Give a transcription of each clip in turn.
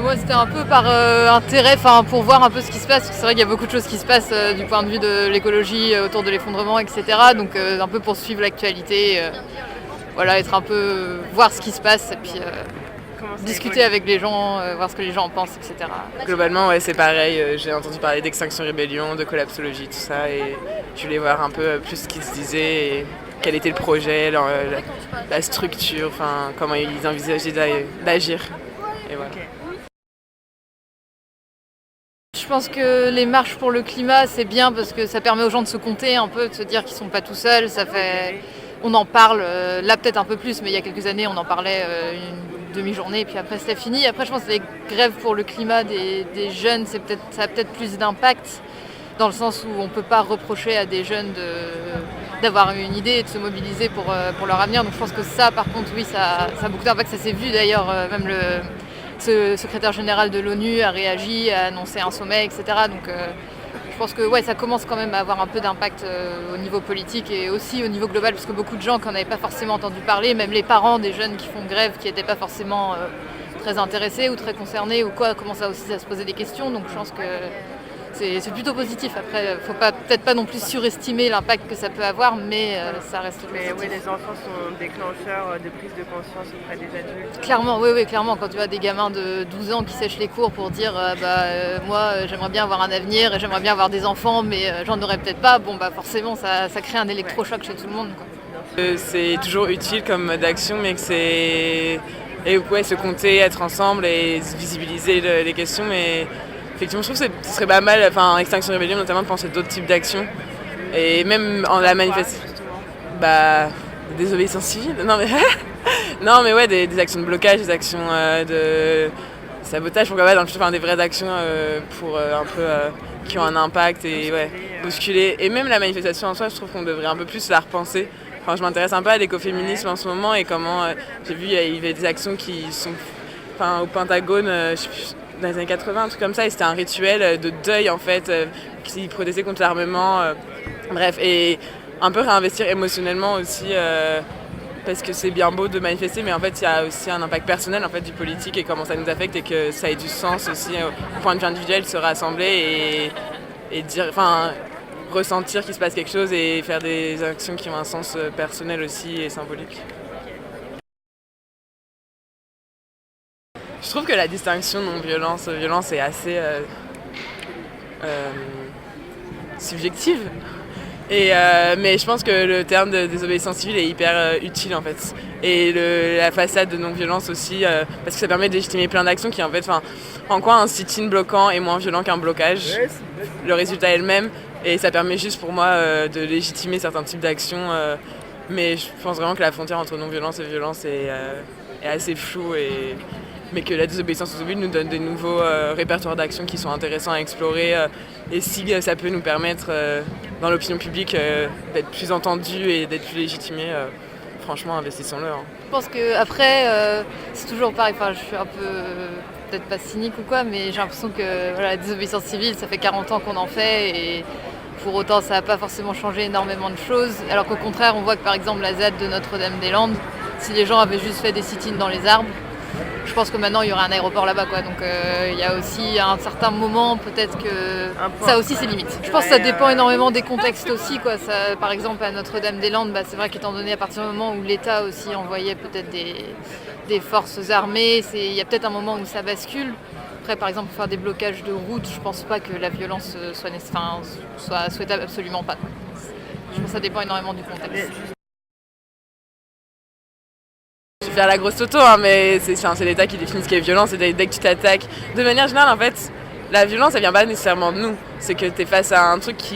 Moi, c'était un peu par intérêt, pour voir un peu ce qui se passe. Parce que c'est vrai qu'il y a beaucoup de choses qui se passent du point de vue de l'écologie, autour de l'effondrement, etc. Donc, un peu pour suivre l'actualité, être un peu, voir ce qui se passe et puis discuter avec les gens, voir ce que les gens en pensent, etc. Globalement, ouais, c'est pareil. J'ai entendu parler d'Extinction Rebellion, de collapsologie, tout ça, et je voulais voir un peu plus ce qu'ils se disaient et quel était le projet, la structure, comment ils envisageaient d'agir. Et voilà. Je pense que les marches pour le climat, c'est bien parce que ça permet aux gens de se compter un peu, de se dire qu'ils sont pas tout seuls. On en parle, là peut-être un peu plus, mais il y a quelques années, on en parlait une demi-journée, et puis après c'était fini. Après, je pense que les grèves pour le climat des jeunes, ça a peut-être plus d'impact, dans le sens où on ne peut pas reprocher à des jeunes d'avoir une idée et de se mobiliser pour leur avenir. Donc je pense que ça, par contre, oui, ça a beaucoup d'impact. Ça s'est vu d'ailleurs, même ce secrétaire général de l'ONU a réagi, a annoncé un sommet, etc. Donc je pense que ça commence quand même à avoir un peu d'impact au niveau politique et aussi au niveau global, parce que beaucoup de gens qui n'en avaient pas forcément entendu parler, même les parents des jeunes qui font grève, qui n'étaient pas forcément très intéressés ou très concernés ou quoi, commencent aussi à se poser des questions. Donc je pense que c'est plutôt positif. Après, il ne faut peut-être pas non plus surestimer l'impact que ça peut avoir, mais ça reste positif. Mais oui, les enfants sont déclencheurs de prise de conscience auprès des adultes. Clairement, oui, clairement. Quand tu vois des gamins de 12 ans qui sèchent les cours pour dire moi, j'aimerais bien avoir un avenir et j'aimerais bien avoir des enfants, mais j'en aurais peut-être pas, forcément, ça crée un électrochoc chez tout le monde, quoi. C'est toujours utile comme mode d'action, mais que c'est... Et ouais, se compter, être ensemble et visibiliser les questions, mais... Effectivement, je trouve que ce serait pas mal, Extinction Rebellion notamment, de penser d'autres types d'actions. Et même en la manifestation. Désobéissance civile. Non mais ouais, des actions de blocage, des actions de sabotage, pourquoi pas, des vraies actions pour un peu qui ont un impact et bousculer. Et même la manifestation en soi, je trouve qu'on devrait un peu plus la repenser. Je m'intéresse un peu à l'écoféminisme en ce moment et comment j'ai vu il y avait des actions qui sont au Pentagone, je sais plus, dans les années 80, un truc comme ça, et c'était un rituel de deuil en fait, qui protestait contre l'armement. Bref, et un peu réinvestir émotionnellement aussi, parce que c'est bien beau de manifester, mais en fait il y a aussi un impact personnel en fait du politique et comment ça nous affecte et que ça ait du sens aussi au point de vue individuel, se rassembler et dire, ressentir qu'il se passe quelque chose et faire des actions qui ont un sens personnel aussi et symbolique. Je trouve que la distinction non-violence est assez subjective. Mais je pense que le terme de désobéissance civile est hyper utile en fait. Et la façade de non-violence aussi, parce que ça permet de légitimer plein d'actions qui en fait, en quoi un sit-in bloquant est moins violent qu'un blocage. Le résultat est le même et ça permet juste pour moi de légitimer certains types d'actions. Mais je pense vraiment que la frontière entre non-violence et violence est assez floue mais que la désobéissance civile nous donne des nouveaux répertoires d'actions qui sont intéressants à explorer. Et si ça peut nous permettre, dans l'opinion publique, d'être plus entendus et d'être plus légitimés, franchement, investissons-le. Je pense qu'après, c'est toujours pareil. Je suis un peu, peut-être pas cynique ou quoi, mais j'ai l'impression que la désobéissance civile, ça fait 40 ans qu'on en fait. Et pour autant, ça n'a pas forcément changé énormément de choses. Alors qu'au contraire, on voit que par exemple la ZAD de Notre-Dame-des-Landes, si les gens avaient juste fait des sit-ins dans les arbres, je pense que maintenant il y aurait un aéroport là-bas, quoi. Donc il y a aussi à un certain moment peut-être que ça aussi c'est limite. Je pense que ça dépend énormément des contextes aussi, quoi. Ça, par exemple à Notre-Dame-des-Landes, c'est vrai qu'étant donné à partir du moment où l'État aussi envoyait peut-être des forces armées, il y a peut-être un moment où ça bascule. Après, par exemple, pour faire des blocages de route, je pense pas que la violence soit souhaitable, absolument pas, quoi. Je pense que ça dépend énormément du contexte. Je vais faire la grosse toto, mais c'est l'État qui définit ce qu'est violence, et dès que tu t'attaques. De manière générale, en fait, la violence, elle vient pas nécessairement de nous. C'est que tu es face à un truc tu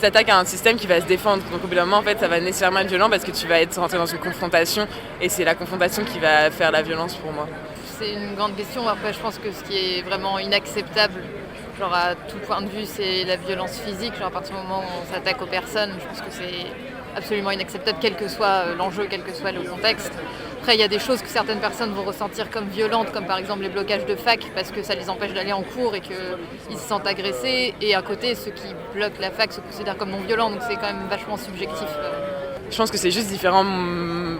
t'attaques à un système qui va se défendre. Donc au bout d'un moment, en fait, ça va nécessairement être violent parce que tu vas être rentré dans une confrontation et c'est la confrontation qui va faire la violence pour moi. C'est une grande question. Après, je pense que ce qui est vraiment inacceptable, à tout point de vue, c'est la violence physique. À partir du moment où on s'attaque aux personnes, je pense que c'est absolument inacceptable, quel que soit l'enjeu, quel que soit le contexte. Après, il y a des choses que certaines personnes vont ressentir comme violentes, comme par exemple les blocages de fac, parce que ça les empêche d'aller en cours et qu'ils se sentent agressés. Et à côté, ceux qui bloquent la fac se considèrent comme non violents, donc c'est quand même vachement subjectif. Je pense que c'est juste différents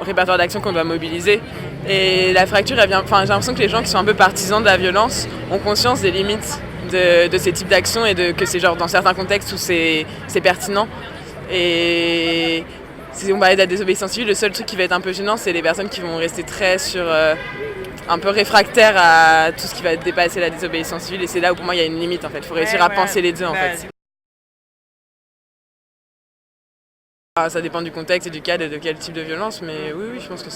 répertoire d'actions qu'on doit mobiliser. Et la fracture, elle vient, j'ai l'impression que les gens qui sont un peu partisans de la violence ont conscience des limites de ces types d'actions et que c'est genre dans certains contextes où c'est pertinent. Et si on parlait de la désobéissance civile, le seul truc qui va être un peu gênant, c'est les personnes qui vont rester très un peu réfractaires à tout ce qui va dépasser la désobéissance civile. Et c'est là où pour moi il y a une limite en fait. Il faut réussir à penser les deux en fait. Ça dépend du contexte et du cadre et de quel type de violence, mais oui, je pense que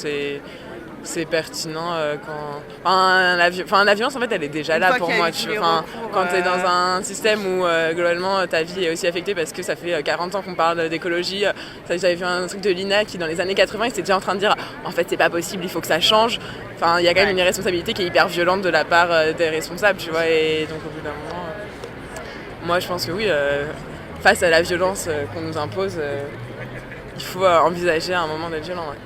c'est pertinent la violence en fait elle est déjà là pour moi, quand tu es dans un système où globalement ta vie est aussi affectée parce que ça fait 40 ans qu'on parle d'écologie. J'avais vu un truc de l'INA qui dans les années 80 il était déjà en train de dire en fait c'est pas possible, il faut que ça change. Il y a quand même une irresponsabilité qui est hyper violente de la part des responsables, tu vois, et donc au bout d'un moment moi je pense que oui, face à la violence qu'on nous impose, il faut envisager à un moment d'être violent. Ouais.